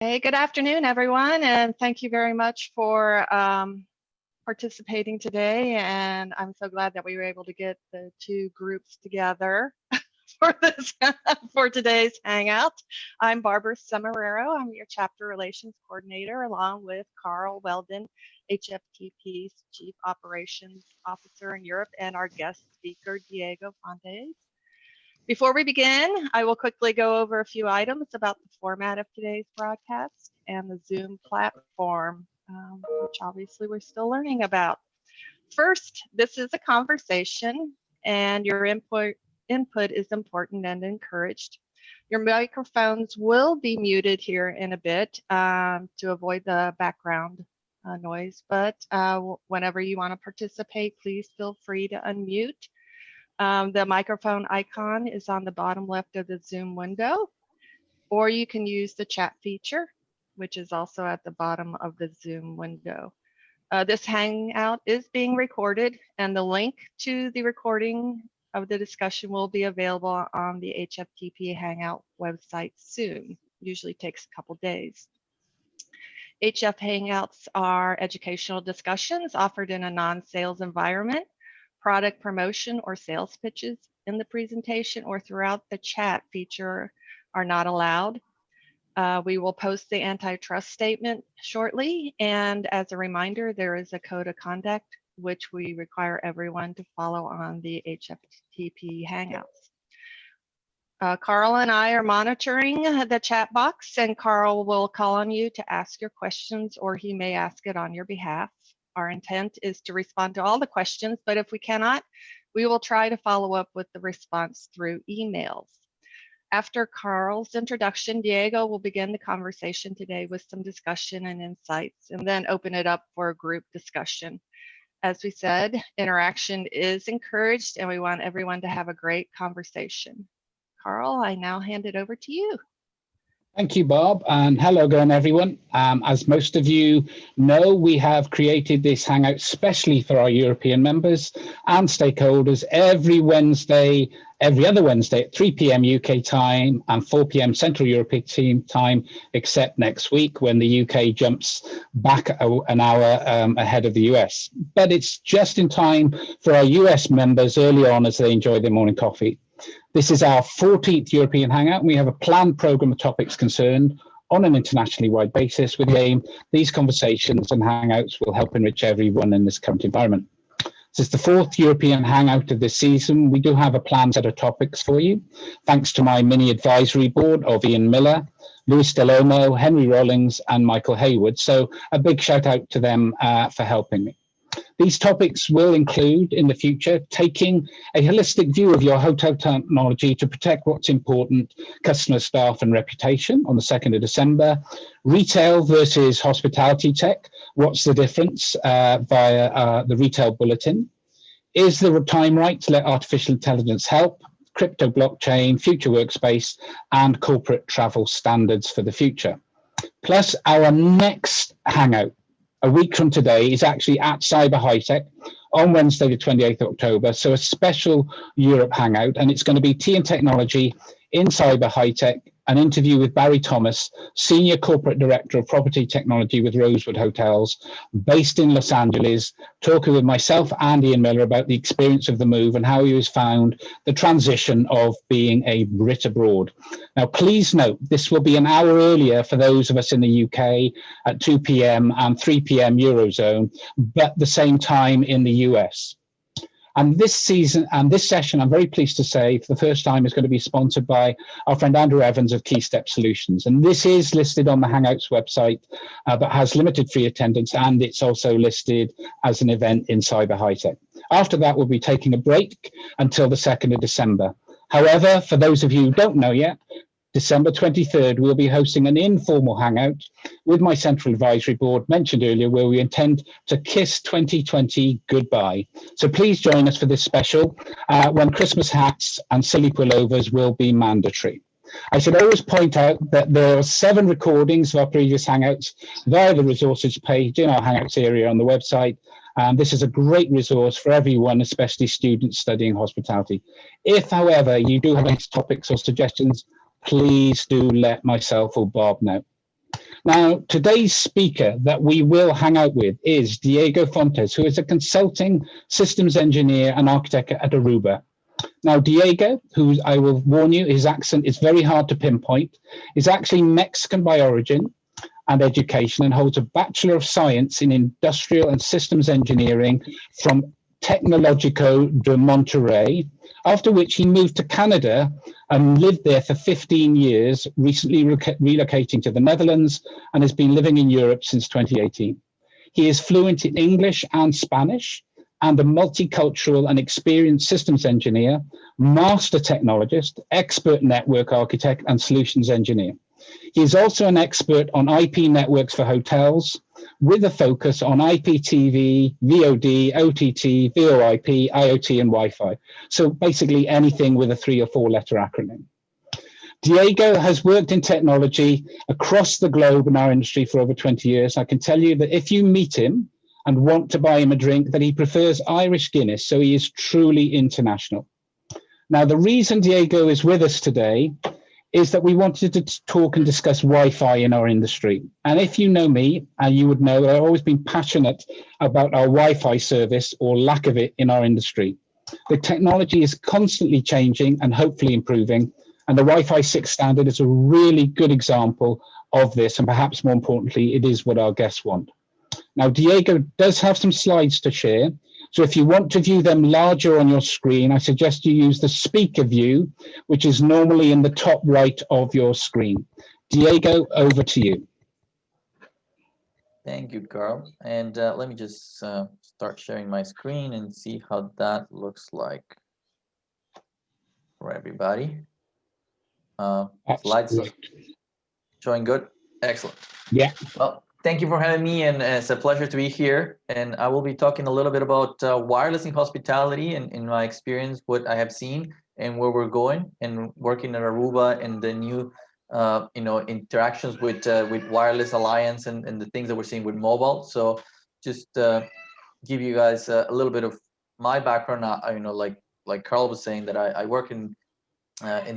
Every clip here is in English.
Hey, good afternoon, everyone, and thank you very much for participating today. And I'm so glad that we were able to get the two groups together for this for today's hangout. I'm Barbara Semerero. I'm your chapter relations coordinator, along with Carl Weldon, HFTP's Chief Operations Officer in Europe, and our guest speaker, Diego Fontes. Before we begin, I will quickly go over a few items about the format of today's broadcast and the Zoom platform, which obviously we're still learning about. First, this is a conversation, and your input is important and encouraged. Your microphones will be muted here in a bit to avoid the background noise, but whenever you want to participate, please feel free to unmute. The microphone icon is on the bottom left of the Zoom window, or you can use the chat feature, which is also at the bottom of the Zoom window. This Hangout is being recorded, and the link to the recording of the discussion will be available on the HFTP Hangout website soon. Usually takes a couple days. HF Hangouts are educational discussions offered in a non-sales environment. Product promotion or sales pitches in the presentation or throughout the chat feature are not allowed. We will post the antitrust statement shortly, and as a reminder, there is a code of conduct which we require everyone to follow on the HFTP Hangouts. Carl and I are monitoring the chat box, and Carl will call on you to ask your questions, or he may ask it on your behalf. Our intent is to respond to all the questions, but if we cannot, we will try to follow up with the response through emails. After Carl's introduction, Diego will begin the conversation today with some discussion and insights, and then open it up for a group discussion. As we said, interaction is encouraged, and we want everyone to have a great conversation. Carl, I now hand it over to you. Thank you, Bob, and hello again, everyone. As most of you know, we have created this Hangout especially for our European members and stakeholders every other Wednesday at 3 p.m. UK time and 4 p.m. Central European time, except next week when the UK jumps back an hour ahead of the US. But it's just in time for our US members early on as they enjoy their morning coffee. This is our 14th European Hangout, and we have a planned programme of topics concerned on an internationally wide basis with the aim these conversations and Hangouts will help enrich everyone in this current environment. This is the 4th European Hangout of this season. We do have a planned set of topics for you, thanks to my mini advisory board of Ian Miller, Luis Delomo, Henry Rollings, and Michael Hayward. So a big shout out to them for helping me. These topics will include, in the future, taking a holistic view of your hotel technology to protect what's important, customer, staff, and reputation on the 2nd of December, retail versus hospitality tech, what's the difference via the retail bulletin, is the time right to let artificial intelligence help, crypto blockchain, future workspace, and corporate travel standards for the future. Plus, our next Hangout, a week from today, is actually at Cyber High Tech on Wednesday, the 28th of October. So a special Europe Hangout, and it's going to be Tea and Technology in Cyber High Tech, an interview with Barry Thomas, Senior Corporate Director of Property Technology with Rosewood Hotels, based in Los Angeles, talking with myself and Ian Miller about the experience of the move and how he has found the transition of being a Brit abroad. Now, please note, this will be an hour earlier for those of us in the UK at 2 p.m. and 3 p.m. Eurozone, but the same time in the US. And this season and this session, I'm very pleased to say, for the first time, is going to be sponsored by our friend Andrew Evans of KeyStep Solutions. And this is listed on the Hangouts website, but has limited free attendance, and it's also listed as an event in Cyber High Tech. After that, we'll be taking a break until the 2nd of December. However, for those of you who don't know yet, December 23rd, we'll be hosting an informal hangout with my central advisory board mentioned earlier, where we intend to kiss 2020 goodbye. So please join us for this special when Christmas hats and silly pullovers will be mandatory. I should always point out that there are 7 recordings of our previous hangouts via the resources page in our Hangouts area on the website. This is a great resource for everyone, especially students studying hospitality. If, however, you do have any topics or suggestions, please do let myself or Bob know. Now, today's speaker that we will hang out with is Diego Fontes, who is a consulting systems engineer and architect at Aruba. Now, Diego, who I will warn you, his accent is very hard to pinpoint, is actually Mexican by origin and education and holds a Bachelor of Science in Industrial and Systems Engineering from Tecnológico de Monterrey, after which he moved to Canada and lived there for 15 years, recently relocating to the Netherlands, and has been living in Europe since 2018. He is fluent in English and Spanish, and a multicultural and experienced systems engineer, master technologist, expert network architect, and solutions engineer. He is also an expert on IP networks for hotels, with a focus on IPTV, VOD, OTT, VoIP, IoT, and Wi-Fi. So basically anything with a 3 or 4 letter acronym. Diego has worked in technology across the globe in our industry for over 20 years. I can tell you that if you meet him and want to buy him a drink, that he prefers Irish Guinness, so he is truly international. Now, the reason Diego is with us today is that we wanted to talk and discuss Wi-Fi in our industry. And if you know me, and you would know that I've always been passionate about our Wi-Fi service or lack of it in our industry. The technology is constantly changing and hopefully improving, and the Wi-Fi 6 standard is a really good example of this, and perhaps more importantly, it is what our guests want. Now, Diego does have some slides to share, so if you want to view them larger on your screen, I suggest you use the speaker view, which is normally in the top right of your screen. Diego, over to you. Thank you, Carl. And let me just start sharing my screen and see how that looks like for everybody. Slides showing good? Excellent. Yeah. Well, thank you for having me, and it's a pleasure to be here. And I will be talking a little bit about wireless in hospitality and in my experience, what I have seen and where we're going, and working at Aruba and the new interactions with Wireless Alliance and the things that we're seeing with mobile. So just give you guys a little bit of my background. Like Carl was saying, that I work in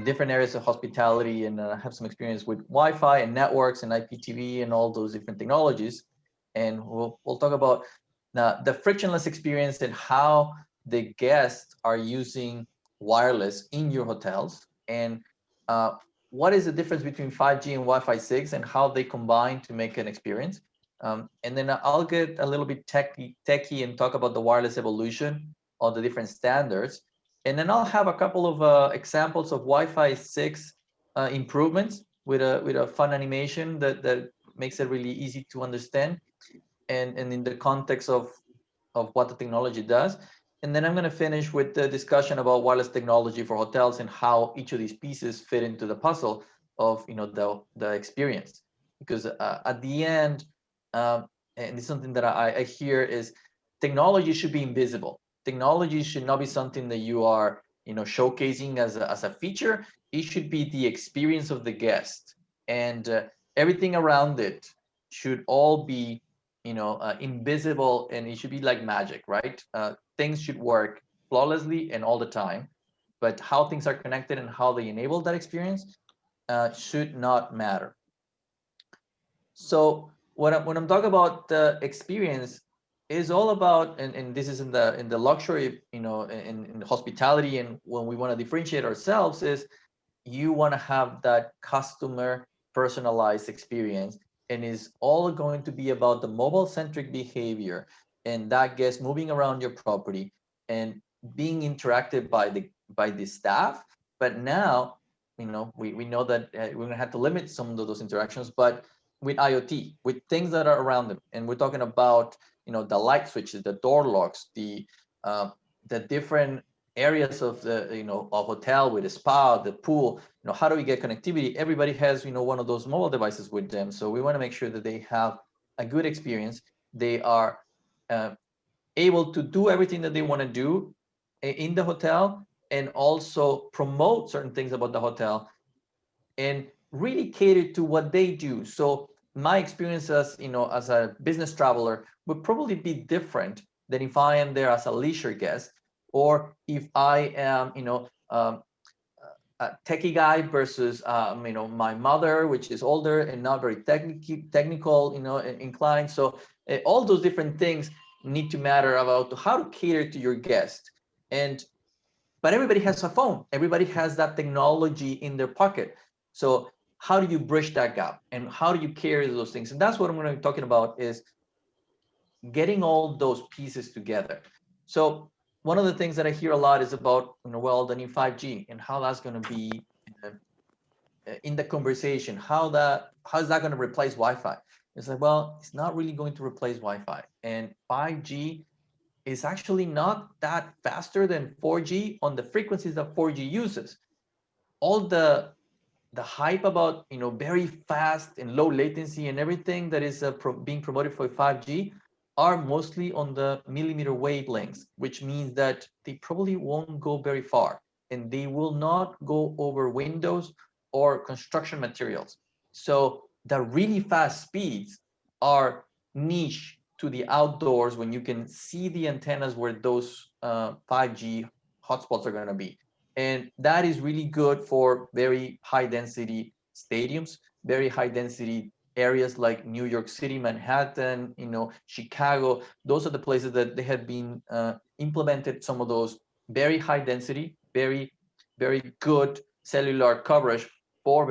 different areas of hospitality, and have some experience with Wi-Fi and networks and IPTV and all those different technologies. And we'll talk about the frictionless experience and how the guests are using wireless in your hotels, and what is the difference between 5G and Wi-Fi 6 and how they combine to make an experience. And then I'll get a little bit techie and talk about the wireless evolution of the different standards. And then I'll have a couple of examples of Wi-Fi 6 improvements with a fun animation that makes it really easy to understand, and in the context of what the technology does. And then I'm going to finish with the discussion about wireless technology for hotels and how each of these pieces fit into the puzzle of the experience. Because at the end, and it's something that I hear, is technology should be invisible. Technology should not be something that you are showcasing as a feature. It should be the experience of the guest, and everything around it should all be invisible, and it should be like magic, right? Things should work flawlessly and all the time, but how things are connected and how they enable that experience should not matter. So when I'm talking about the experience, is all about, and this is in the luxury, in hospitality, and when we want to differentiate ourselves, is you want to have that customer personalized experience, and is all going to be about the mobile centric behavior, and that guest moving around your property and being interacted by the staff. But now we know that we're going to have to limit some of those interactions, but with IoT, with things that are around them. And we're talking about the light switches, the door locks, the different areas of the a hotel, with a spa, the pool. How do we get connectivity? Everybody has one of those mobile devices with them, so we want to make sure that they have a good experience. They are able to do everything that they want to do in the hotel, and also promote certain things about the hotel, and really cater to what they do. So my experience as as a business traveler would probably be different than if I am there as a leisure guest, or if I am techie guy versus my mother, which is older and not very technical, inclined. So all those different things need to matter about how to cater to your guest. But everybody has a phone. Everybody has that technology in their pocket. So how do you bridge that gap, and how do you carry those things? And that's what I'm going to be talking about, is getting all those pieces together. So one of the things that I hear a lot is about, well, the new 5G and how that's going to be in the conversation. How is that going to replace Wi-Fi? It's like, well, it's not really going to replace Wi-Fi, and 5G is actually not that faster than 4G on the frequencies that 4G uses. All the hype about very fast and low latency and everything that is being promoted for 5G are mostly on the millimeter wavelengths, which means that they probably won't go very far, and they will not go over windows or construction materials. So the really fast speeds are niche to the outdoors, when you can see the antennas where those 5G hotspots are going to be. And that is really good for very high density stadiums, very high density areas like New York City, Manhattan, Chicago. Those are the places that they have been implemented some of those very high density, very, very good cellular coverage for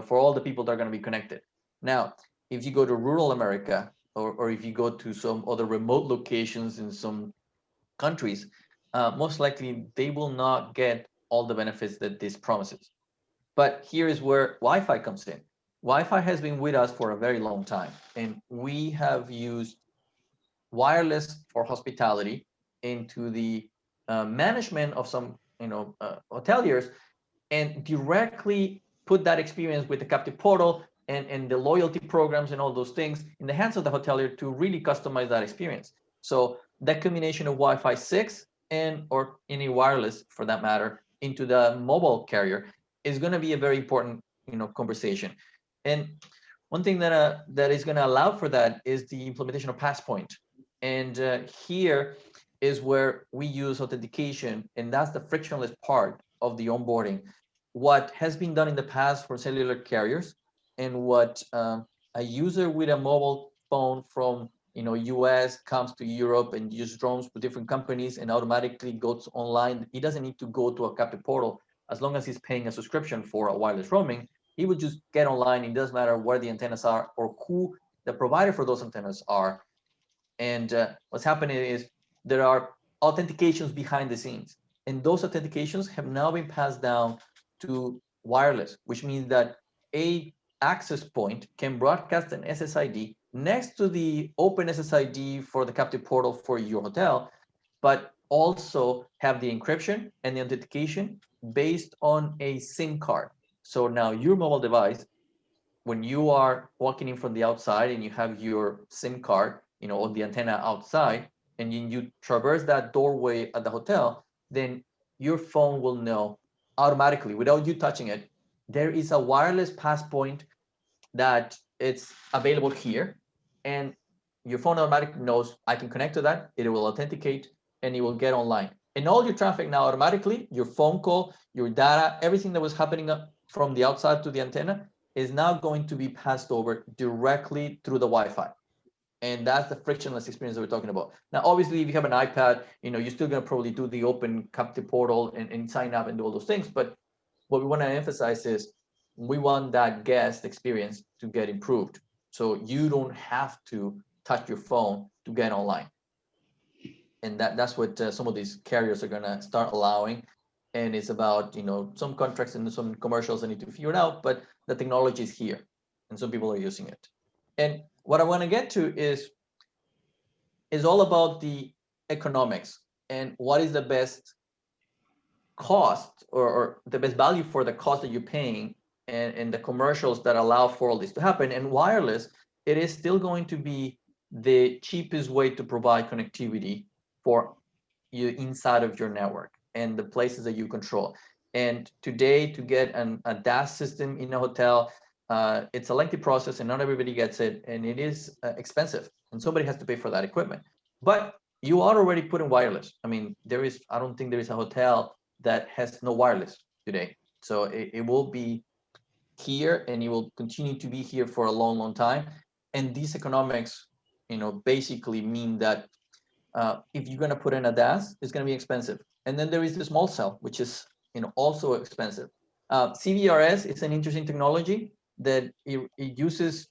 for all the people that are going to be connected. Now, if you go to rural America, or if you go to some other remote locations in some countries, most likely they will not get all the benefits that this promises. But here is where Wi-Fi comes in. Wi-Fi has been with us for a very long time, and we have used wireless for hospitality into the management of some hoteliers, and directly put that experience with the captive portal and the loyalty programs and all those things in the hands of the hotelier to really customize that experience. So that combination of Wi-Fi 6 or any wireless for that matter into the mobile carrier is going to be a very important conversation. And one thing that is going to allow for that is the implementation of Passpoint. And here is where we use authentication, and that's the frictionless part of the onboarding. What has been done in the past for cellular carriers, and what a user with a mobile phone from US comes to Europe and uses drones with different companies and automatically goes online. He doesn't need to go to a captive portal. As long as he's paying a subscription for a wireless roaming, he would just get online. It doesn't matter where the antennas are or who the provider for those antennas are. And what's happening is there are authentications behind the scenes, and those authentications have now been passed down to wireless, which means that a access point can broadcast an SSID next to the open SSID for the captive portal for your hotel, but also have the encryption and the authentication based on a SIM card. So now your mobile device, when you are walking in from the outside and you have your SIM card, on the antenna outside, and you traverse that doorway at the hotel, then your phone will know automatically, without you touching it, there is a wireless pass point that it's available here, and your phone automatically knows I can connect to that. It will authenticate, and it will get online. And all your traffic now automatically, your phone call, your data, everything that was happening from the outside to the antenna is now going to be passed over directly through the Wi-Fi. And that's the frictionless experience that we're talking about. Now, obviously, if you have an iPad, you're still going to probably do the open captive portal and sign up and do all those things. But what we want to emphasize is we want that guest experience to get improved. So you don't have to touch your phone to get online. And that's what some of these carriers are going to start allowing. And it's about, some contracts and some commercials that need to figure it out, but the technology is here and some people are using it. And what I want to get to is all about the economics and what is the best cost or the best value for the cost that you're paying, and the commercials that allow for all this to happen. And wireless, it is still going to be the cheapest way to provide connectivity for you inside of your network and the places that you control. And today, to get a DAS system in a hotel, it's a lengthy process and not everybody gets it, and it is expensive, and somebody has to pay for that equipment. But you are already putting wireless. I mean, I don't think there is a hotel that has no wireless today. So it will be here, and it will continue to be here for a long, long time. And these economics, basically mean that if you're going to put in a DAS, it's going to be expensive. And then there is the small cell, which is also expensive. CVRS is an interesting technology that it uses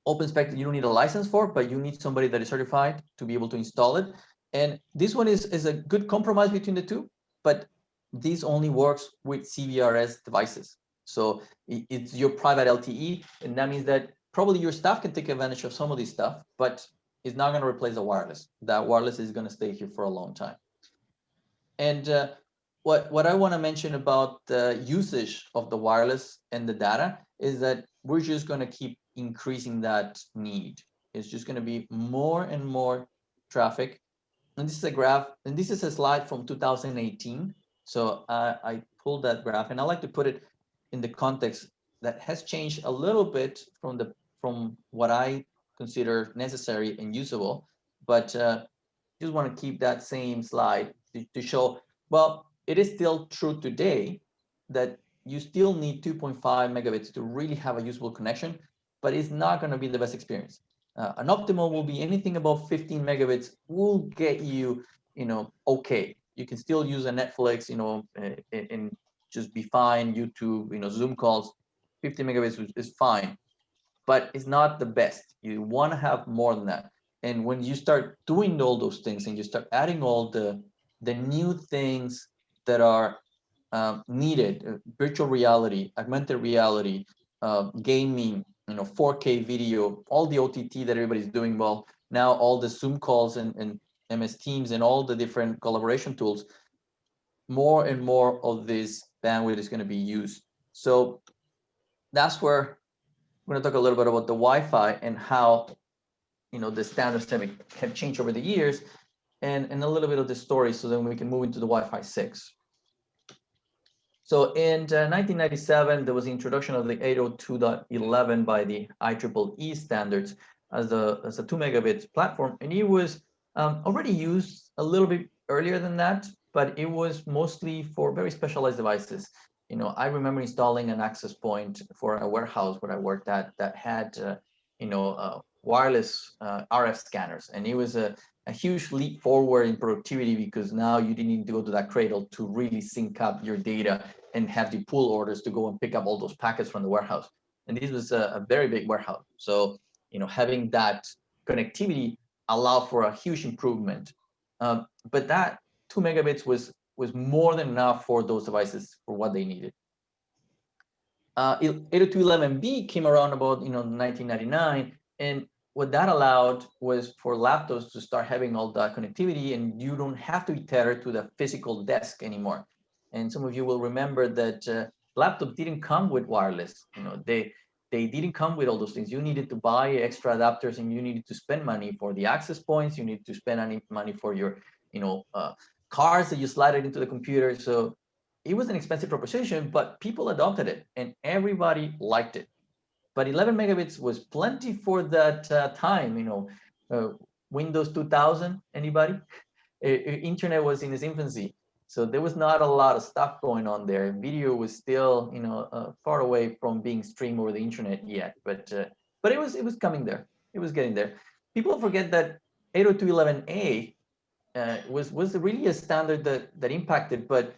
OpenSpec. You don't need a license for, but you need somebody that is certified to be able to install it. And this one is a good compromise between the two, but this only works with CVRS devices. So it's your private LTE, and that means that probably your staff can take advantage of some of this stuff, but it's not going to replace the wireless. That wireless is going to stay here for a long time. And what I want to mention about the usage of the wireless and the data is that we're just going to keep increasing that need. It's just going to be more and more traffic. And this is a graph, and this is a slide from 2018. So I pulled that graph, and I like to put it in the context that has changed a little bit from what I consider necessary and usable, but just want to keep that same slide to show, well, it is still true today that you still need 2.5 megabits to really have a usable connection, but it's not going to be the best experience. An optimal will be anything above 15 megabits will get you, okay. You can still use a Netflix, and just be fine. YouTube, Zoom calls, 50 megabits is fine, but it's not the best. You want to have more than that. And when you start doing all those things and you start adding all the new things that are needed, virtual reality, augmented reality, gaming, 4K video, all the OTT that everybody's doing, well, now all the Zoom calls and MS Teams and all the different collaboration tools, more and more of this bandwidth is going to be used. So that's where we're going to talk a little bit about the Wi-Fi and how the standards have changed over the years, and a little bit of the story, so then we can move into the Wi-Fi 6. So in 1997, there was the introduction of the 802.11 by the IEEE standards as a 2 megabits platform, and it was already used a little bit earlier than that, but it was mostly for very specialized devices. I remember installing an access point for a warehouse where I worked at that had wireless RF scanners, and it was a huge leap forward in productivity, because now you didn't need to go to that cradle to really sync up your data and have the pull orders to go and pick up all those packets from the warehouse. And this was a very big warehouse. So, having that connectivity allowed for a huge improvement. But that 2 megabits was more than enough for those devices for what they needed. 802.11b came around about 1999, and what that allowed was for laptops to start having all that connectivity, and you don't have to be tethered to the physical desk anymore. And some of you will remember that laptop didn't come with wireless. They didn't come with all those things. You needed to buy extra adapters, and you needed to spend money for the access points. You need to spend any money for your cards that you slide it into the computer. So it was an expensive proposition, but people adopted it and everybody liked it. But 11 megabits was plenty for that time. Windows 2000, anybody? Internet was in its infancy, so there was not a lot of stuff going on there. Video was still, far away from being streamed over the internet yet. But it was coming there. It was getting there. People forget that 802.11a was really a standard that impacted, but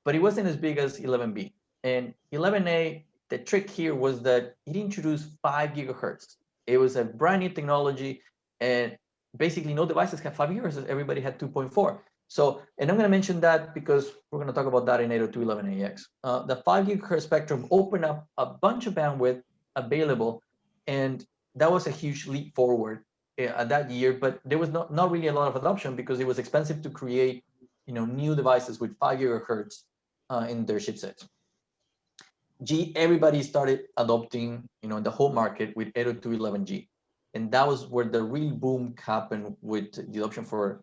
it wasn't as big as 11b. And 11a, the trick here was that it introduced 5 gigahertz. It was a brand new technology, and basically no devices had 5 gigahertz. Everybody had 2.4. So, and I'm going to mention that because we're going to talk about that in 802.11ax. The 5 gigahertz spectrum opened up a bunch of bandwidth available, and that was a huge leap forward that year. But there was not really a lot of adoption because it was expensive to create, new devices with 5 gigahertz in their chipsets. Everybody started adopting, in the whole market with 802.11g. And that was where the real boom happened with the adoption for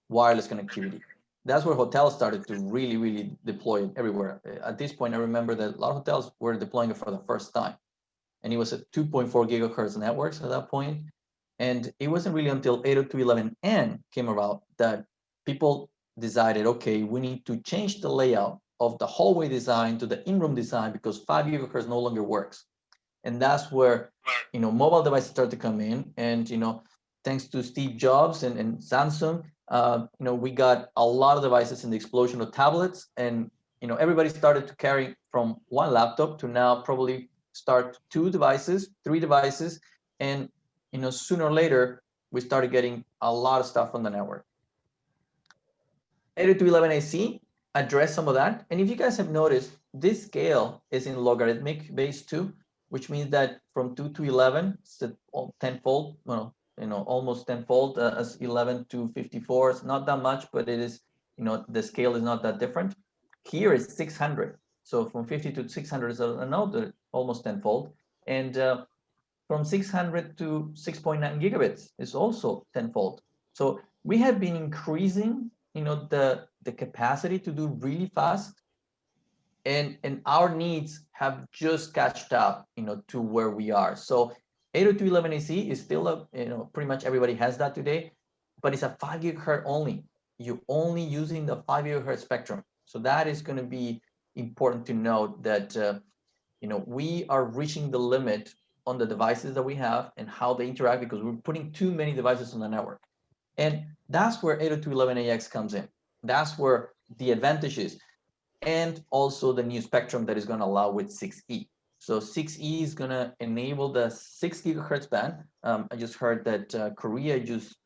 wireless connectivity. That's where hotels started to really, really deploy it everywhere. At this point, I remember that a lot of hotels were deploying it for the first time. And it was at 2.4 gigahertz networks at that point. And it wasn't really until 802.11n came about that people decided, okay, we need to change the layout of the hallway design to the in-room design, because 5 gigahertz no longer works. And that's where, mobile devices start to come in. And, thanks to Steve Jobs and Samsung, we got a lot of devices in the explosion of tablets. And, everybody started to carry from one laptop to now probably start 2 devices, 3 devices. And, sooner or later, we started getting a lot of stuff on the network. 802.11ac address some of that. And if you guys have noticed, this scale is in logarithmic base 2, which means that from 2 to 11, it's tenfold, almost tenfold, as 11 to 54. It's not that much, but it is, the scale is not that different. Here is 600. So from 50 to 600 is another almost tenfold. And from 600 to 6.9 gigabits is also tenfold. So we have been increasing, the capacity to do really fast, and our needs have just catched up, to where we are. So 802.11ac is still pretty much everybody has that today, but it's a 5 gigahertz only. You're only using the 5 gigahertz spectrum. So that is going to be important to note that, we are reaching the limit on the devices that we have and how they interact, because we're putting too many devices on the network. And that's where 802.11ax comes in. That's where the advantage is. And also the new spectrum that is going to allow with 6E. So 6E is going to enable the 6 gigahertz band. I just heard that Korea just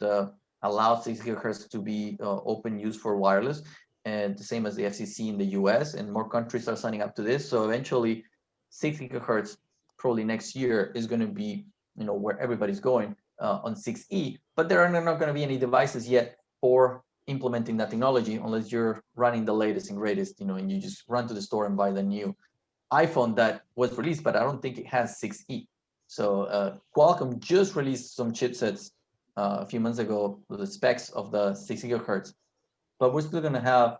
allowed 6 gigahertz to be open use for wireless, and the same as the FCC in the US, and more countries are signing up to this. So eventually 6 gigahertz probably next year is going to be, where everybody's going on 6E, but there are not going to be any devices yet for implementing that technology unless you're running the latest and greatest, and you just run to the store and buy the new iPhone that was released, but I don't think it has 6E. So Qualcomm just released some chipsets a few months ago with the specs of the 6 gigahertz, but we're still going to have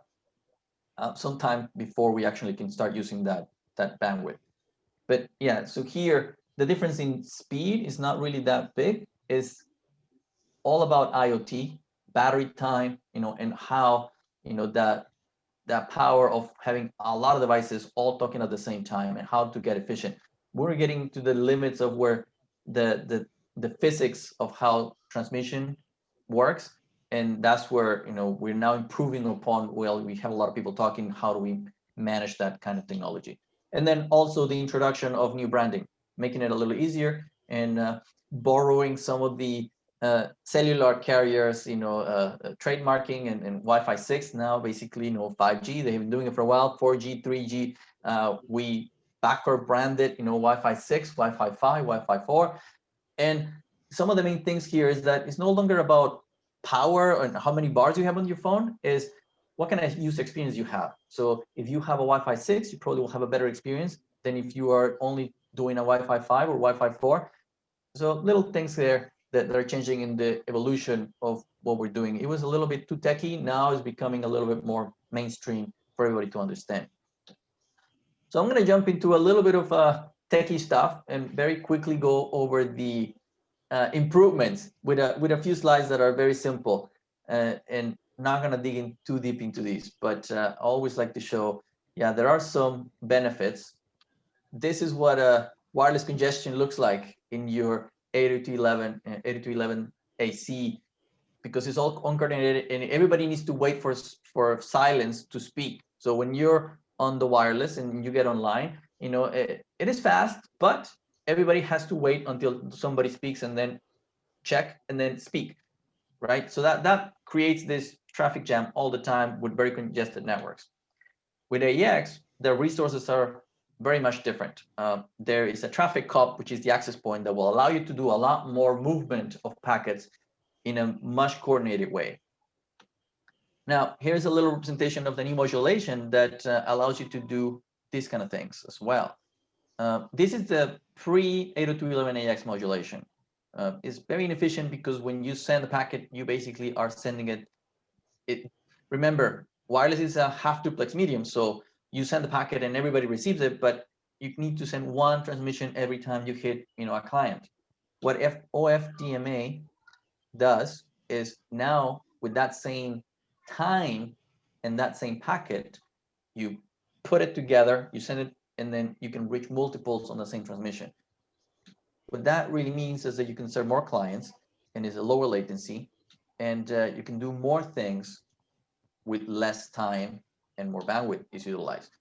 some time before we actually can start using that bandwidth. But yeah, so here the difference in speed is not really that big. It's all about IoT, battery time, and how, that power of having a lot of devices all talking at the same time and how to get efficient. We're getting to the limits of where the physics of how transmission works, and that's where, we're now improving upon. Well, we have a lot of people talking, how do we manage that kind of technology? And then also the introduction of new branding, making it a little easier, and borrowing some of the cellular carriers, trademarking and Wi-Fi 6 now, basically, 5G. They've been doing it for a while, 4G, 3G. We backward branded, Wi-Fi 6, Wi-Fi 5, Wi-Fi 4. And some of the main things here is that it's no longer about power and how many bars you have on your phone, is what kind of user experience you have. So if you have a Wi-Fi 6, you probably will have a better experience than if you are only doing a Wi-Fi 5 or Wi-Fi 4. So little things there that are changing in the evolution of what we're doing. It was a little bit too techy. Now it's becoming a little bit more mainstream for everybody to understand. So I'm going to jump into a little bit of techie stuff and very quickly go over the improvements with a few slides that are very simple, and not going to dig in too deep into these, but I always like to show, yeah, there are some benefits. This is what a wireless congestion looks like in your 802.11ac, because it's all uncoordinated and everybody needs to wait for silence to speak. So when you're on the wireless and you get online, it is fast, but everybody has to wait until somebody speaks and then check and then speak, right? So that creates this traffic jam all the time with very congested networks. With AEX, the resources are very much different. There is a traffic cop, which is the access point that will allow you to do a lot more movement of packets in a much coordinated way. Now, here's a little representation of the new modulation that allows you to do these kind of things as well. This is the pre-802.11ax modulation. It's very inefficient because when you send a packet, you basically are sending it. Remember, wireless is a half duplex medium, so you send the packet and everybody receives it, but you need to send one transmission every time you hit, a client. What OFDMA does is now with that same time and that same packet, you put it together, you send it, and then you can reach multiples on the same transmission. What that really means is that you can serve more clients and is a lower latency, and you can do more things with less time and more bandwidth is utilized.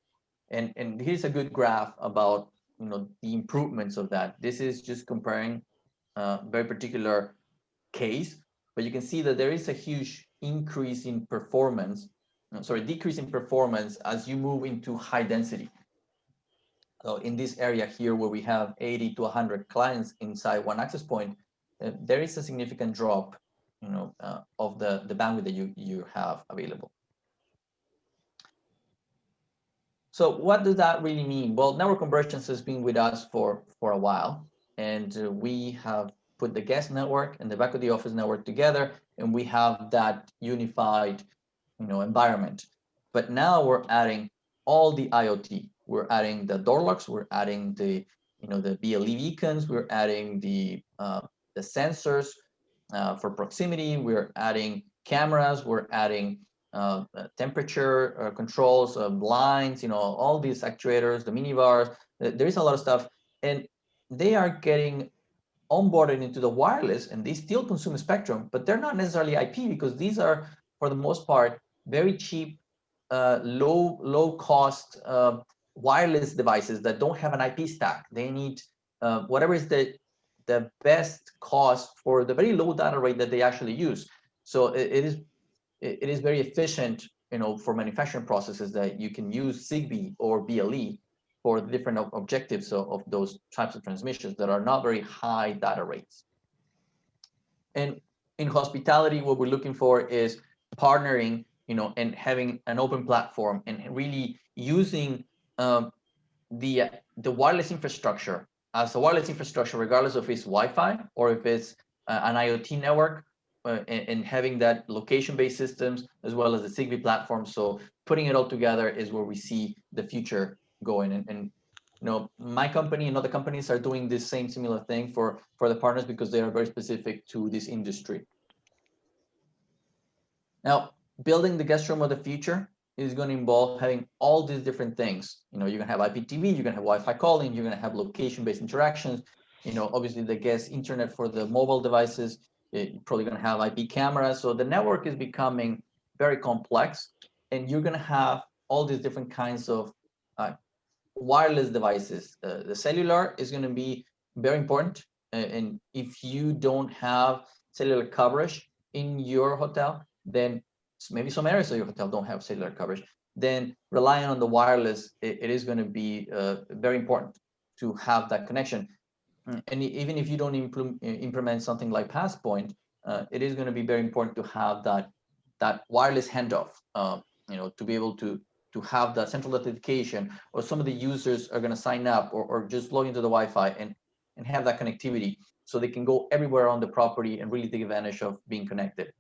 And here's a good graph about the improvements of that. This is just comparing a very particular case, but you can see that there is a huge increase in performance, decrease in performance as you move into high density. So in this area here where we have 80 to 100 clients inside one access point, there is a significant drop of the bandwidth that you have available. So what does that really mean? Well, network convergence has been with us for a while, and we have put the guest network and the back of the office network together, and we have that unified environment. But now we're adding all the IoT. We're adding the door locks, we're adding the the BLE beacons, we're adding the sensors for proximity, we're adding cameras, we're adding temperature controls, blinds, all these actuators, the minibars. There is a lot of stuff, and they are getting onboarded into the wireless, and they still consume spectrum, but they're not necessarily IP, because these are, for the most part, very cheap, low cost wireless devices that don't have an IP stack. They need whatever is the best cost for the very low data rate that they actually use. So it is very efficient, for manufacturing processes, that you can use Zigbee or BLE for the different objectives of those types of transmissions that are not very high data rates. And in hospitality, what we're looking for is partnering, and having an open platform, and really using the wireless infrastructure as a wireless infrastructure, regardless of if it's Wi-Fi or if it's an IoT network, and having that location-based systems as well as the Zigbee platform. So putting it all together is where we see the future going. And my company and other companies are doing this same similar thing for the partners, because they are very specific to this industry. Now, building the guest room of the future is going to involve having all these different things. You're going to have IPTV, you're going to have Wi-Fi calling, you're going to have location-based interactions. Obviously the guest internet for the mobile devices. You're probably going to have IP cameras. So the network is becoming very complex, and you're going to have all these different kinds of wireless devices. The cellular is going to be very important, and if you don't have cellular coverage in your hotel, then maybe some areas of your hotel don't have cellular coverage, then relying on the wireless, it is going to be very important to have that connection. And even if you don't implement something like Passpoint, it is going to be very important to have that wireless handoff, to be able to have that central authentication, or some of the users are going to sign up or just log into the Wi-Fi and have that connectivity, so they can go everywhere on the property and really take advantage of being connected.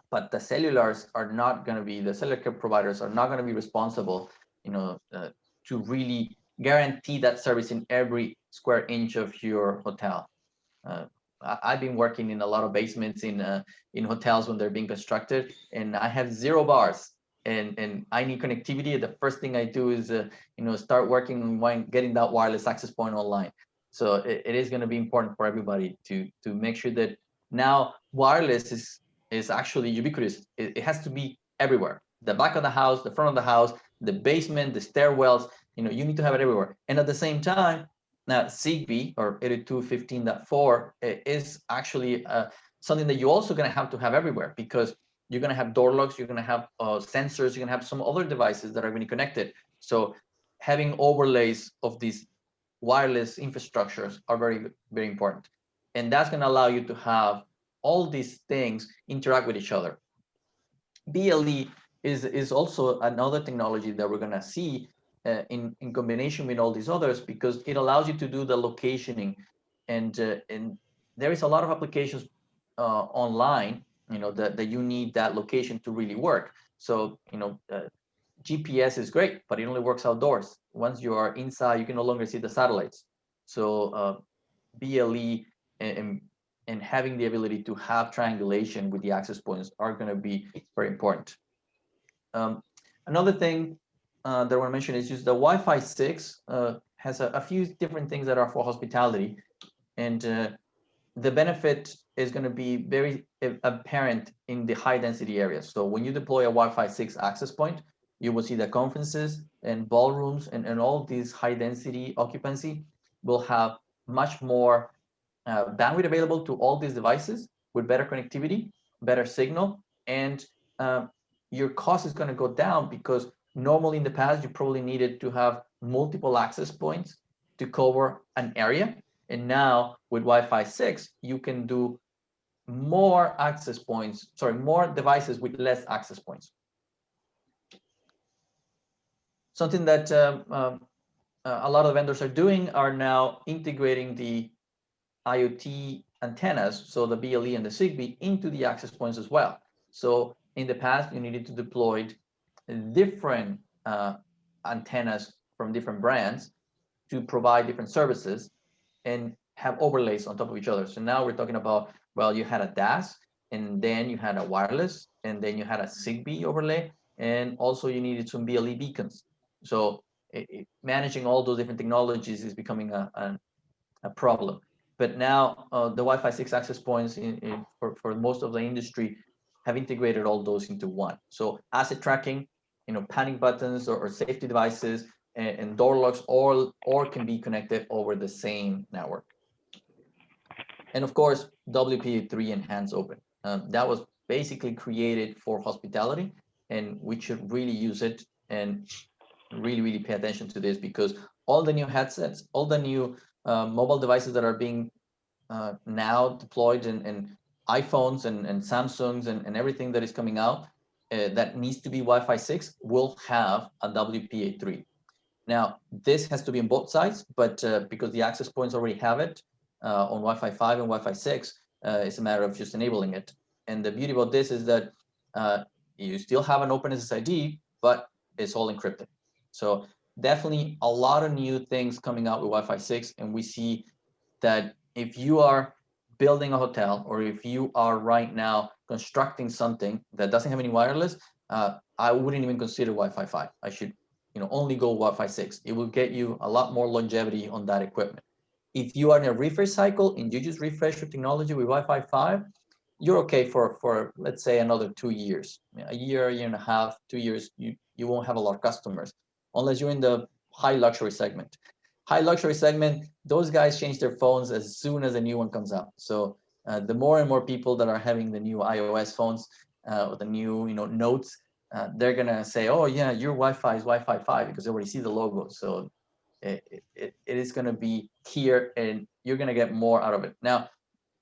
But the cellulars are not going to be, the cellular providers are not going to be responsible, to really guarantee that service in every square inch of your hotel. I've been working in a lot of basements in hotels when they're being constructed, and I have 0 bars, and I need connectivity. The first thing I do is start working on getting that wireless access point online. So it is going to be important for everybody to make sure that now wireless is actually ubiquitous. It has to be everywhere. The back of the house, the front of the house, the basement, the stairwells, you need to have it everywhere. And at the same time, now Zigbee, or 802.15.4, is actually something that you're also going to have everywhere, because you're going to have door locks, you're going to have sensors, you're going to have some other devices that are going to be connected. So having overlays of these wireless infrastructures are very, very important. And that's going to allow you to have all these things interact with each other. BLE is also another technology that we're going to see in combination with all these others, because it allows you to do the locationing, and there is a lot of applications online, that you need that location to really work. So GPS is great, but it only works outdoors. Once you are inside, you can no longer see the satellites. So BLE and having the ability to have triangulation with the access points are going to be very important. Another thing that I want to mention is just the Wi-Fi 6 has a few different things that are for hospitality, and the benefit is going to be very apparent in the high density areas. So when you deploy a Wi-Fi 6 access point, you will see that conferences and ballrooms and all these high density occupancy will have much more bandwidth available to all these devices with better connectivity, better signal, and your cost is going to go down, because normally in the past you probably needed to have multiple access points to cover an area, and now with Wi-Fi 6 you can do more access points, sorry, more devices with less access points. Something that a lot of vendors are doing are now integrating the IoT antennas, so the BLE and the Zigbee, into the access points as well. So in the past, you needed to deploy different antennas from different brands to provide different services and have overlays on top of each other. So now we're talking about, well, you had a DAS, and then you had a wireless, and then you had a Zigbee overlay, and also you needed some BLE beacons. So managing all those different technologies is becoming a problem. But now the Wi-Fi 6 access points for most of the industry have integrated all those into one. So asset tracking, panic buttons or safety devices and door locks all can be connected over the same network. And of course, WPA3 Enhanced Open. That was basically created for hospitality, and we should really use it and really pay attention to this, because all the new headsets, all the new mobile devices that are being now deployed in iPhones and Samsungs and everything that is coming out that needs to be Wi-Fi 6 will have a WPA3. Now, this has to be on both sides, but because the access points already have it on Wi-Fi 5 and Wi-Fi 6, it's a matter of just enabling it. And the beauty about this is that you still have an open SSID, but it's all encrypted. So definitely a lot of new things coming out with Wi-Fi 6, and we see that if you are building a hotel, or if you are right now constructing something that doesn't have any wireless, I wouldn't even consider Wi-Fi 5. I should only go Wi-Fi 6. It will get you a lot more longevity on that equipment. If you are in a refresh cycle and you just refresh your technology with Wi-Fi 5, you're okay for let's say another 2 years. A year and a half, 2 years, you won't have a lot of customers, unless you're in the high luxury segment. High luxury segment, those guys change their phones as soon as a new one comes out. So the more and more people that are having the new iOS phones, or the new Notes, they're gonna say, oh yeah, your Wi-Fi is Wi-Fi 5, because they already see the logo. So it is gonna be here, and you're gonna get more out of it. Now,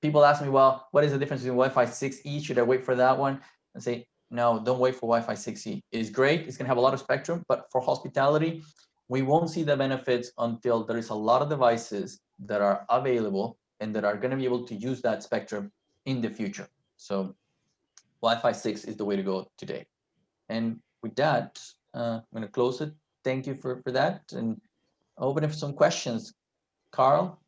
people ask me, well, what is the difference between Wi-Fi 6E? Should I wait for that one? And say, no, don't wait for Wi-Fi 6E. It's great. It's gonna have a lot of spectrum, but for hospitality, we won't see the benefits until there is a lot of devices that are available and that are going to be able to use that spectrum in the future. So Wi-Fi 6 is the way to go today. And with that, I'm going to close it. Thank you for that. And I'll open it for some questions. Carl?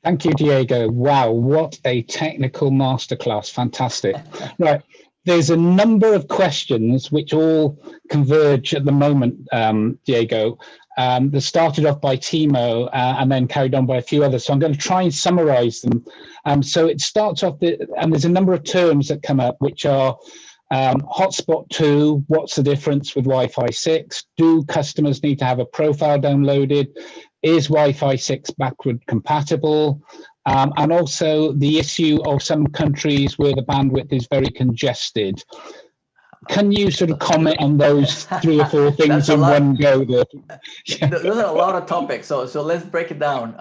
Thank you, Diego. Wow, what a technical masterclass. Fantastic. Right. There's a number of questions which all converge at the moment, Diego. That started off by Timo and then carried on by a few others. So I'm going to try and summarize them. So it starts off, and there's a number of terms that come up, which are hotspot 2, what's the difference with Wi-Fi 6? Do customers need to have a profile downloaded? Is Wi-Fi 6 backward compatible? And also the issue of some countries where the bandwidth is very congested. Can you sort of comment on those 3 or 4 things in one go? Those are a lot of topics. So let's break it down.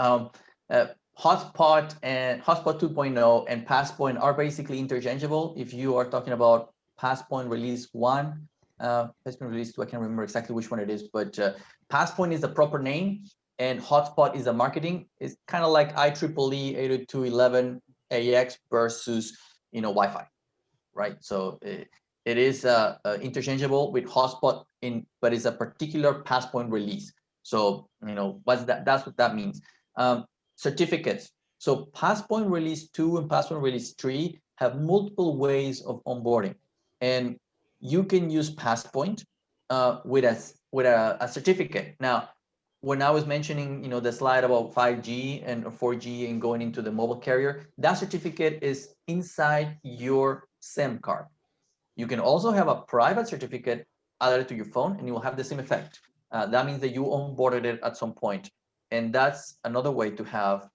Hotspot 2.0 and Passpoint are basically interchangeable. If you are talking about Passpoint release 1, Passpoint release 2, I can't remember exactly which one it is, but Passpoint is the proper name, and hotspot is the marketing. It's kind of like IEEE 802.11ax versus Wi-Fi, right? So it is interchangeable with hotspot but it's a particular Passpoint release. So what's that? That's what that means. Certificates. So Passpoint release 2 and Passpoint release 3 have multiple ways of onboarding, and you can use Passpoint with a certificate. Now, when I was mentioning, the slide about 5G and 4G and going into the mobile carrier, that certificate is inside your SIM card. You can also have a private certificate added to your phone, and you will have the same effect. That means that you onboarded it at some point, and that's another way to have,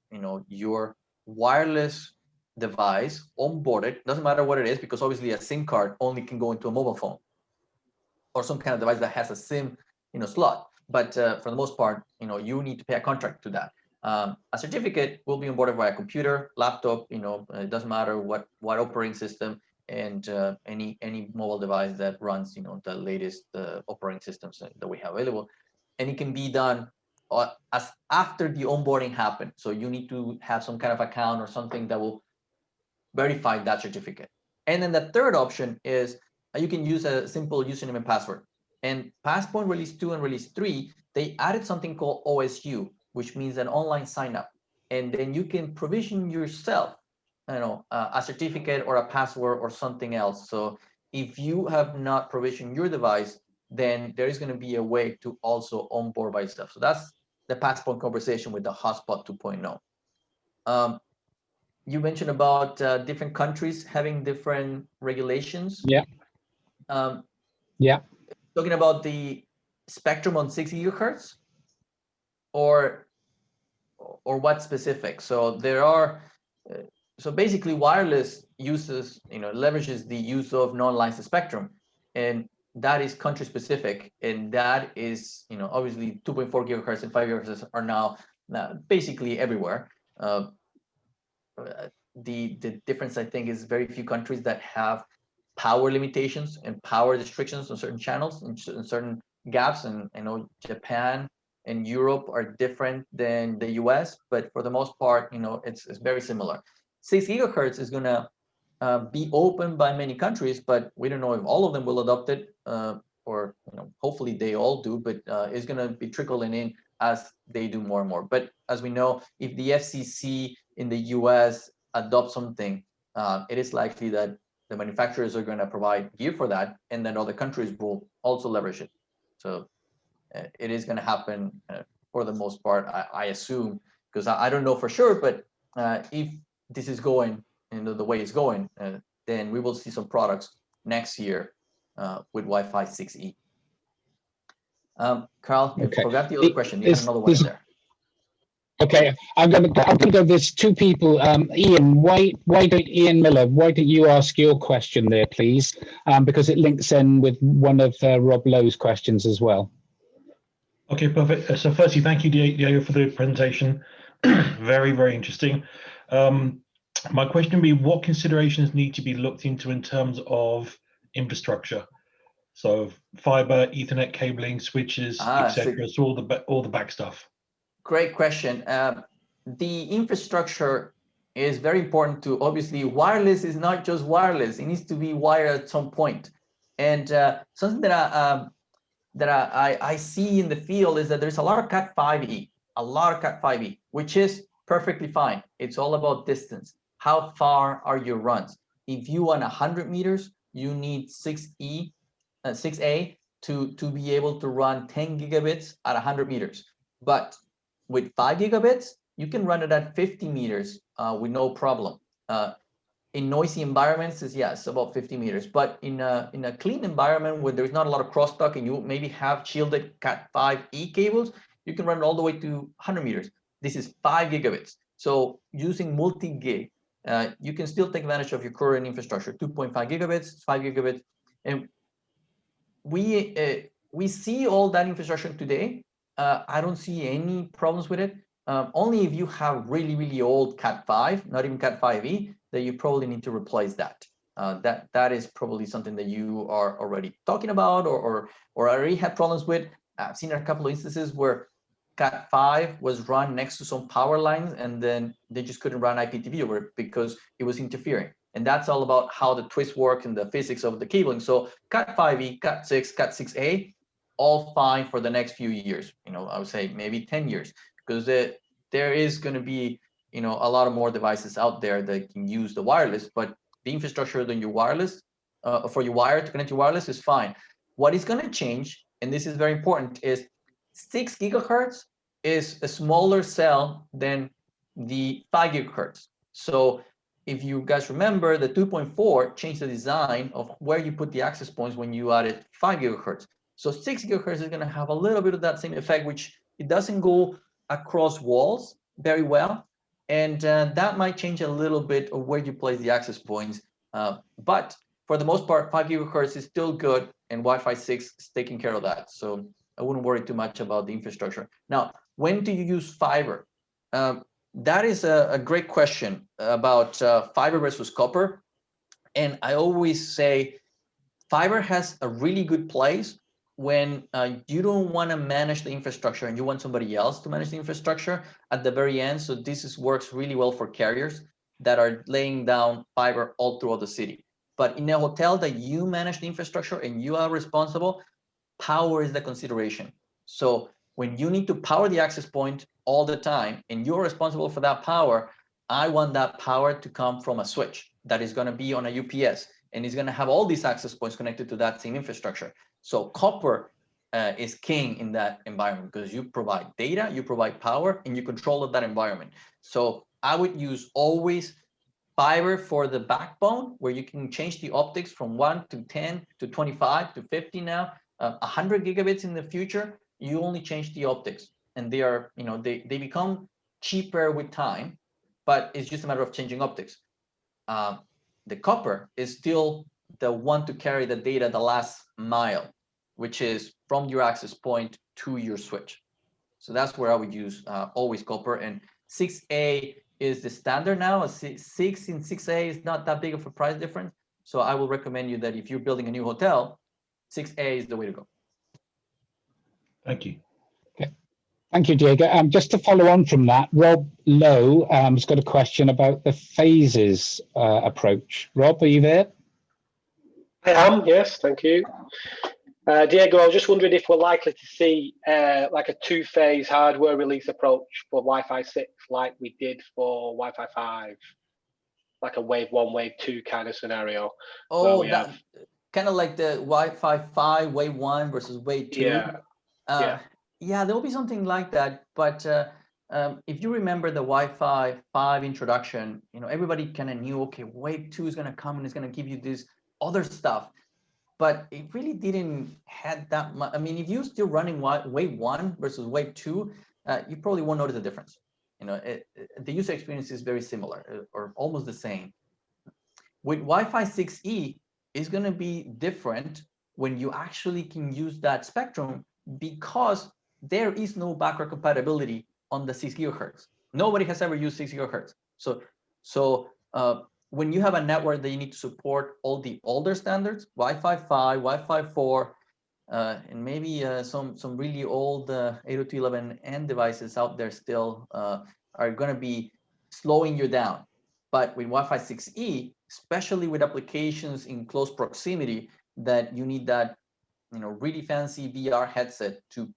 your wireless device onboarded. Doesn't matter what it is, because obviously a SIM card only can go into a mobile phone or some kind of device that has a SIM, slot. But for the most part, you need to pay a contract to that. A certificate will be onboarded via computer, laptop. It doesn't matter what operating system, and any mobile device that runs, the latest operating systems that we have available, and it can be done as after the onboarding happened. So you need to have some kind of account or something that will verify that certificate. And then the third option is you can use a simple username and password. And Passpoint Release 2 and Release 3, they added something called OSU, which means an online sign up. And then you can provision yourself, a certificate or a password or something else. So if you have not provisioned your device, then there is going to be a way to also onboard by yourself. So that's the Passpoint conversation with the Hotspot 2.0. You mentioned about different countries having different regulations. Yeah. Yeah. Talking about the spectrum on 6 gigahertz, or what specific? So there are. So basically, wireless uses, leverages the use of non-licensed spectrum, and that is country specific, and that is, obviously 2.4 gigahertz and 5 gigahertz are now basically everywhere. The difference, I think, is very few countries that have power limitations and power restrictions on certain channels and certain gaps. And I know Japan and Europe are different than the US, but for the most part, it's very similar. 6 gigahertz is going to be open by many countries, but we don't know if all of them will adopt it, or hopefully they all do, but it's going to be trickling in as they do more and more. But as we know, if the FCC in the US adopt something, it is likely that the manufacturers are going to provide gear for that, and then other countries will also leverage it. So it is going to happen for the most part, I assume, because I don't know for sure, but if this is going the way it's going, then we will see some products next year with Wi-Fi 6E. Carl, I forgot the other question. You had another one in there. Okay, I'm going to go. There's two people. Ian, why don't Ian Miller? Why don't you ask your question there, please? Because it links in with one of Rob Lowe's questions as well. Okay, perfect. So firstly, thank you, Diego, for the presentation. Very, very interesting. My question would be, what considerations need to be looked into in terms of infrastructure? So fiber, Ethernet cabling, switches, etc. So all the back stuff. Great question. The infrastructure is very important to, obviously, wireless is not just wireless. It needs to be wired at some point. And something that I see in the field is that there's a lot of Cat 5e, which is perfectly fine. It's all about distance. How far are your runs? If you want 100 meters, you need 6A to be able to run 10 gigabits at 100 meters. But with 5 gigabits, you can run it at 50 meters with no problem. In noisy environments, it's about 50 meters. But in a clean environment where there's not a lot of crosstalk and you maybe have shielded Cat 5e cables, you can run it all the way to 100 meters. This is 5 gigabits. So using multi-gig, you can still take advantage of your current infrastructure, 2.5 gigabits, 5 gigabits. And we see all that infrastructure today. I don't see any problems with it. Only if you have really, really old Cat 5, not even Cat 5e, that you probably need to replace that. That is probably something that you are already talking about or already had problems with. I've seen a couple of instances where Cat 5 was run next to some power lines, and then they just couldn't run IPTV over it because it was interfering. And that's all about how the twist works and the physics of the cabling. So Cat 5e, Cat 6, Cat 6a, all fine for the next few years. I would say maybe 10 years, because there is going to be a lot of more devices out there that can use the wireless, but the infrastructure than your wireless for your wire to connect your wireless is fine. What is going to change, and this is very important, is 6 gigahertz is a smaller cell than the 5 gigahertz. So if you guys remember, the 2.4 changed the design of where you put the access points when you added 5 gigahertz. So 6 gigahertz is going to have a little bit of that same effect, which it doesn't go across walls very well. And that might change a little bit of where you place the access points. But for the most part, 5 gigahertz is still good, and Wi-Fi 6 is taking care of that. So I wouldn't worry too much about the infrastructure. Now, when do you use fiber? That is a great question about fiber versus copper. And I always say fiber has a really good place when you don't want to manage the infrastructure and you want somebody else to manage the infrastructure at the very end. So this works really well for carriers that are laying down fiber all throughout the city. But in a hotel that you manage the infrastructure and you are responsible, power is the consideration. So when you need to power the access point all the time and you're responsible for that power, I want that power to come from a switch that is going to be on a UPS and is going to have all these access points connected to that same infrastructure. So copper is king in that environment because you provide data, you provide power, and you control that environment. So I would use always fiber for the backbone, where you can change the optics from 1 to 10 to 25 to 50 now. 100 gigabits in the future, you only change the optics, and they are, they become cheaper with time, but it's just a matter of changing optics. The copper is still the one to carry the data the last mile, which is from your access point to your switch. So that's where I would use always copper. And 6A is the standard now. 6 in 6A is not that big of a price difference. So I will recommend you that if you're building a new hotel, 6A is the way to go. Thank you. Okay. Thank you, Diego. Just to follow on from that, Rob Lowe has got a question about the phases approach. Rob, are you there? I am, yes, thank you. Diego, I was just wondering if we're likely to see like a 2-phase hardware release approach for Wi-Fi 6 like we did for Wi-Fi 5, like a wave 1, wave 2 kind of scenario. Oh, that kind of like the Wi-Fi 5 wave 1 versus wave 2. Yeah, there will be something like that. But if you remember the Wi-Fi 5 introduction, everybody kind of knew, okay, wave 2 is going to come and it's going to give you this other stuff. But it really didn't have that much. I mean, if you're still running wave 1 versus wave 2, you probably won't notice the difference. The user experience is very similar or almost the same. With Wi-Fi 6E, it's going to be different when you actually can use that spectrum, because there is no backward compatibility on the 6 gigahertz. Nobody has ever used 6 gigahertz. So when you have a network that you need to support all the older standards, Wi-Fi 5, Wi-Fi 4, and maybe some really old 802.11n devices out there still are going to be slowing you down. But with Wi-Fi 6E, especially with applications in close proximity, that you need that really fancy VR headset to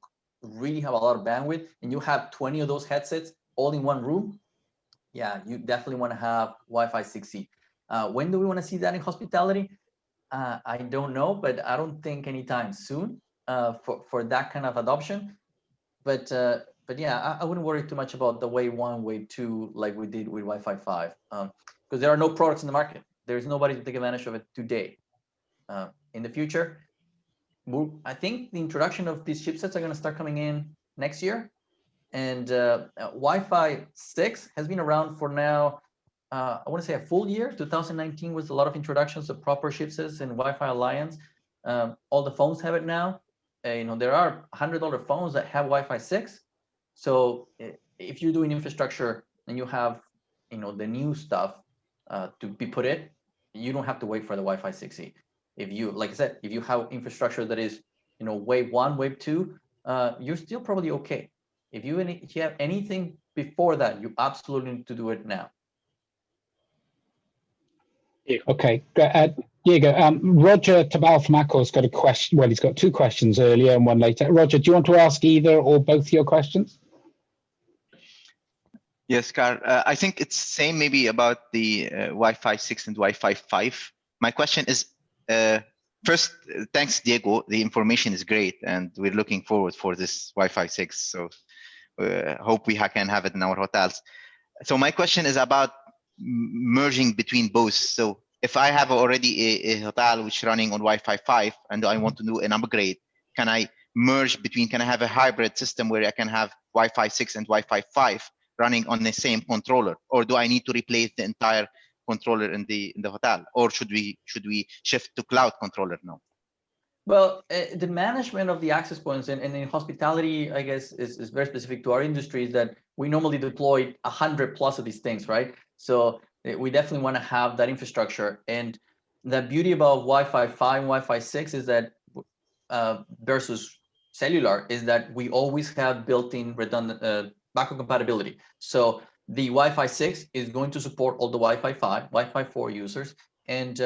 really have a lot of bandwidth, and you have 20 of those headsets all in one room, yeah, you definitely want to have Wi-Fi 6E. When do we want to see that in hospitality? I don't know, but I don't think anytime soon for that kind of adoption. But yeah, I wouldn't worry too much about the wave 1, wave 2 like we did with Wi-Fi 5, because there are no products in the market. There's nobody to take advantage of it today. In the future, I think the introduction of these chipsets are going to start coming in next year. And Wi-Fi 6 has been around for now, I want to say a full year. 2019 was a lot of introductions of proper chipsets and Wi-Fi Alliance. All the phones have it now. There are $100 phones that have Wi-Fi 6. So if you're doing infrastructure and you have, the new stuff to be put in, you don't have to wait for the Wi-Fi 6E. If you, like I said, if you have infrastructure that is, wave 1, wave 2, you're still probably okay. If you have anything before that, you absolutely need to do it now. Okay, Diego. Roger Tabal from Accor has got a question. Well, he's got 2 questions earlier and 1 later. Roger, do you want to ask either or both your questions? Yes, Carl. I think it's same maybe about the Wi-Fi 6 and Wi-Fi 5. My question is, first, thanks, Diego. The information is great, and we're looking forward for this Wi-Fi 6. So hope we can have it in our hotels. So my question is about merging between both. So if I have already a hotel which is running on Wi-Fi 5 and I want to do an upgrade, can I merge between, can I have a hybrid system where I can have Wi-Fi 6 and Wi-Fi 5 running on the same controller? Or do I need to replace the entire controller in the hotel? Or should we shift to cloud controller now? Well, the management of the access points and in hospitality, I guess, is very specific to our industry, is that we normally deploy 100 plus of these things, right? So we definitely want to have that infrastructure. And the beauty about Wi-Fi 5 and Wi-Fi 6 is that versus cellular is that we always have built-in redundant backward compatibility. So the Wi-Fi 6 is going to support all the Wi-Fi 5, Wi-Fi 4 users, and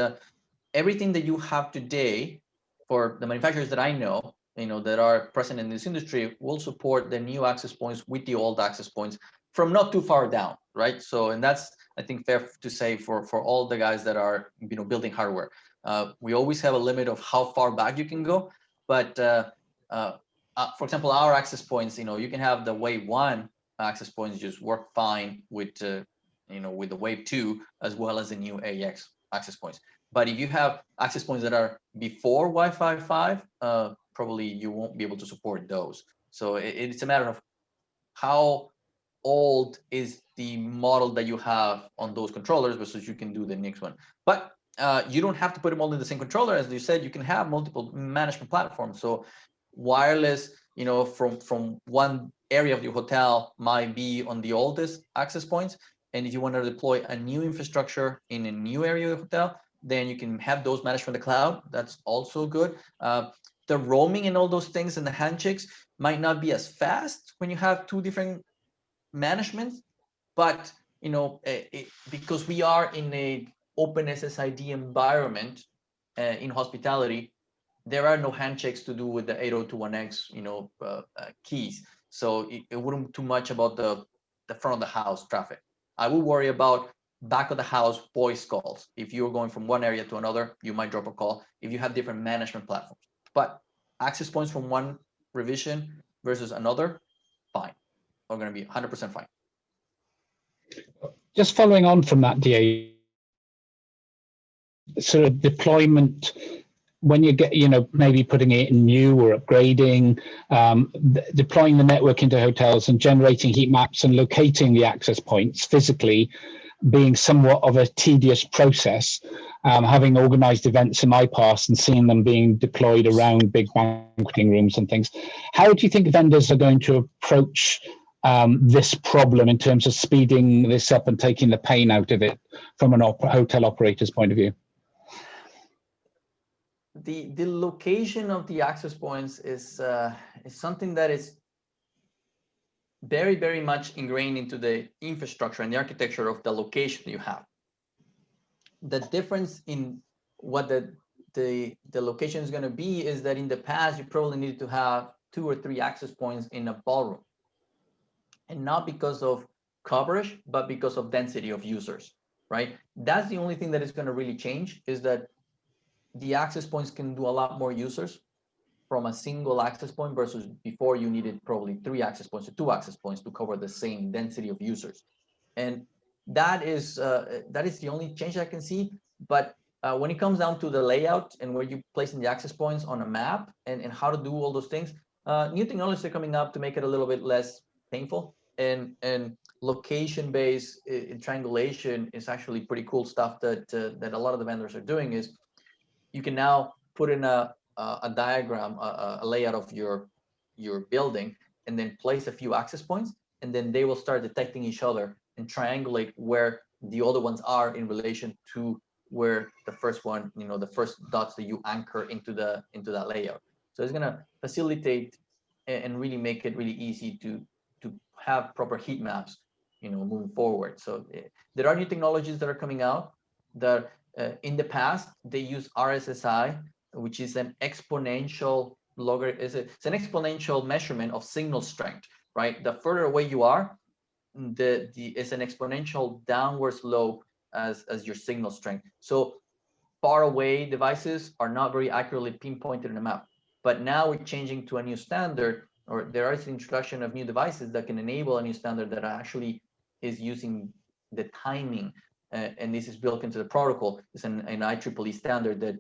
everything that you have today for the manufacturers that I know, that are present in this industry will support the new access points with the old access points from not too far down, right? So, and that's, I think, fair to say for all the guys that are, building hardware. We always have a limit of how far back you can go, but for example, our access points, you can have the wave 1 access points just work fine with, with the wave 2 as well as the new AX access points. But if you have access points that are before Wi-Fi 5, probably you won't be able to support those. So it's a matter of how old is the model that you have on those controllers versus you can do the next one. But you don't have to put them all in the same controller. As you said, you can have multiple management platforms. So wireless, from one area of your hotel might be on the oldest access points. And if you want to deploy a new infrastructure in a new area of the hotel, then you can have those managed from the cloud. That's also good. The roaming and all those things and the handshakes might not be as fast when you have two different managements, but because we are in a open SSID environment in hospitality, there are no handshakes to do with the 8021X keys. So it wouldn't too much about the front of the house traffic. I would worry about back of the house voice calls. If you're going from one area to another, you might drop a call if you have different management platforms. But access points from one revision versus another, fine. Are going to be 100% fine. Just following on from that, DA, sort of deployment, when you get, maybe putting it in new or upgrading, deploying the network into hotels and generating heat maps and locating the access points physically, being somewhat of a tedious process, having organized events in my past and seeing them being deployed around big banqueting rooms and things. How do you think vendors are going to approach this problem in terms of speeding this up and taking the pain out of it from an hotel operator's point of view? The location of the access points is something that is very, very much ingrained into the infrastructure and the architecture of the location you have. The difference in what the location is going to be is that in the past, you probably needed to have 2 or 3 access points in a ballroom. And not because of coverage, but because of density of users, right? That's the only thing that is going to really change, is that the access points can do a lot more users from a single access point versus before you needed probably 3 access points or 2 access points to cover the same density of users. And that is the only change I can see. But when it comes down to the layout and where you placing the access points on a map and how to do all those things, new technologies are coming up to make it a little bit less painful. And location-based triangulation is actually pretty cool stuff that a lot of the vendors are doing. Is you can now put in a diagram, a layout of your building, and then place a few access points, and then they will start detecting each other and triangulate where the other ones are in relation to where the first one, the first dots that you anchor into that layout. So it's gonna facilitate and really make it really easy to have proper heat maps, moving forward. So there are new technologies that are coming out that in the past they use RSSI, which is an exponential it's an exponential measurement of signal strength, right? The further away you are, it's an exponential downward slope as your signal strength. So far away devices are not very accurately pinpointed in a map. But now we're changing to a new standard, or there is the introduction of new devices that can enable a new standard that actually is using the timing. And this is built into the protocol. It's an IEEE standard that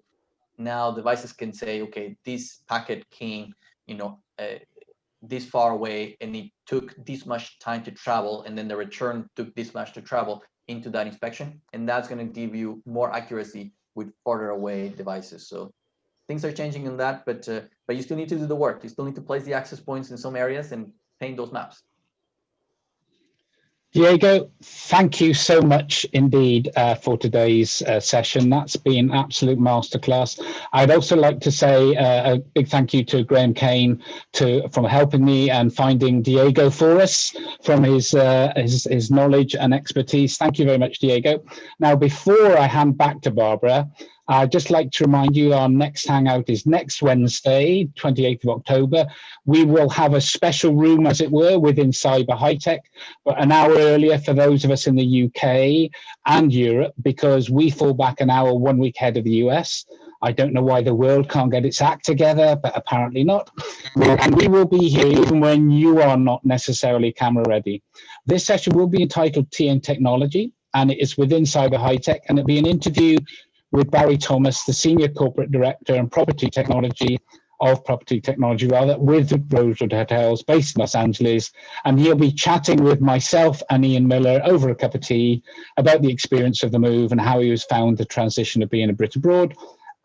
now devices can say, okay, this packet came, this far away, and it took this much time to travel, and then the return took this much to travel into that inspection, and that's going to give you more accuracy with further away devices. So things are changing in that, but you still need to do the work. You still need to place the access points in some areas and paint those maps. Diego, thank you so much indeed for today's session. That's been absolute masterclass. I'd also like to say a big thank you to Graham Kane from helping me and finding Diego for us from his knowledge and expertise. Thank you very much, Diego. Now, before I hand back to Barbara, I'd just like to remind you our next Hangout is next Wednesday, 28th of October. We will have a special room, as it were, within Cyber High Tech, but an hour earlier for those of us in the UK and Europe, because we fall back an hour 1 week ahead of the US. I don't know why the world can't get its act together, but apparently not. And we will be here even when you are not necessarily camera ready. This session will be entitled Tea and Technology, and it is within Cyber High Tech, and it'll be an interview with Barry Thomas, the Senior Corporate Director and Property Technology with Rosewood Hotels based in Los Angeles. And he'll be chatting with myself and Ian Miller over a cup of tea about the experience of the move and how he has found the transition of being a Brit abroad.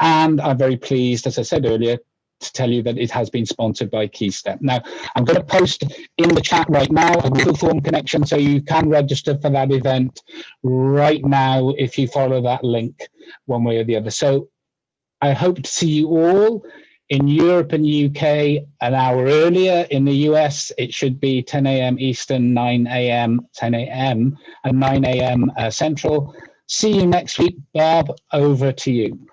And I'm very pleased, as I said earlier, to tell you that it has been sponsored by KeyStep. Now, I'm going to post in the chat right now a Google Form connection, so you can register for that event right now if you follow that link one way or the other. So I hope to see you all in Europe and UK an hour earlier. In the US, it should be 10 a.m. Eastern, 10 a.m. and 9 a.m. Central. See you next week. Barb, over to you.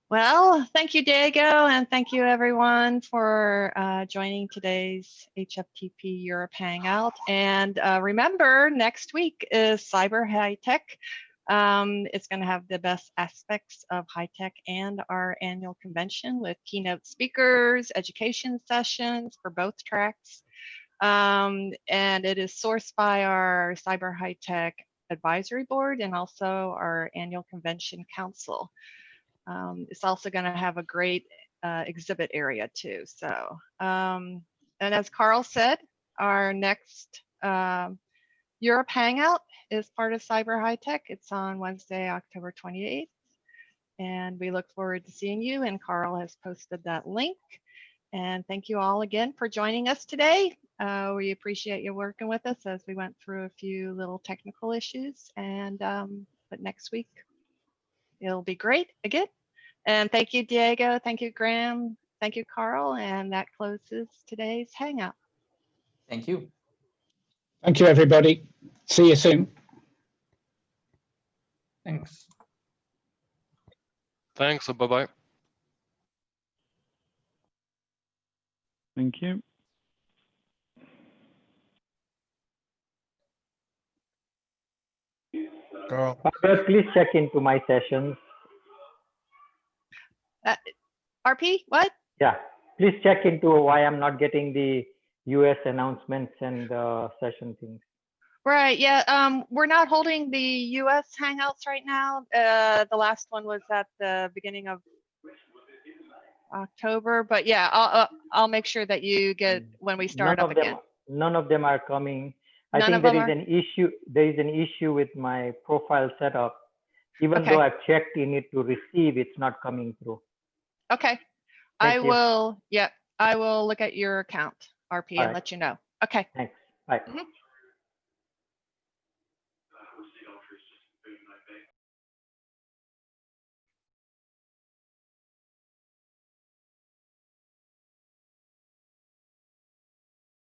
Well, thank you, Diego, and thank you everyone for joining today's HFTP Europe Hangout. And remember, next week is Cyber High Tech. It's going to have the best aspects of high tech and our annual convention with keynote speakers, education sessions for both tracks. And it is sourced by our Cyber High Tech Advisory Board and also our annual convention council. It's also going to have a great exhibit area too. So, and as Carl said, our next Europe Hangout is part of Cyber High Tech. It's on Wednesday, October 28th. And we look forward to seeing you. And Carl has posted that link. And thank you all again for joining us today. We appreciate you working with us as we went through a few little technical issues. And but next week, it'll be great again. And thank you, Diego. Thank you, Graham. Thank you, Carl. And that closes today's Hangout. Thank you. Thank you, everybody. See you soon. Thanks. Thanks. Bye-bye. Thank you. Carl. Please check into my sessions. RP, what? Yeah, please check into why I'm not getting the US announcements and session things. Right, yeah, we're not holding the US Hangouts right now. The last one was at the beginning of October, but yeah, I'll make sure that you get when we start up again. None of them are coming. I think there is an issue. There is an issue with my profile setup. Even though I've checked in it to receive, it's not coming through. Okay, I will look at your account, RP, and let you know. Okay. Thanks. Bye. Mm-hmm.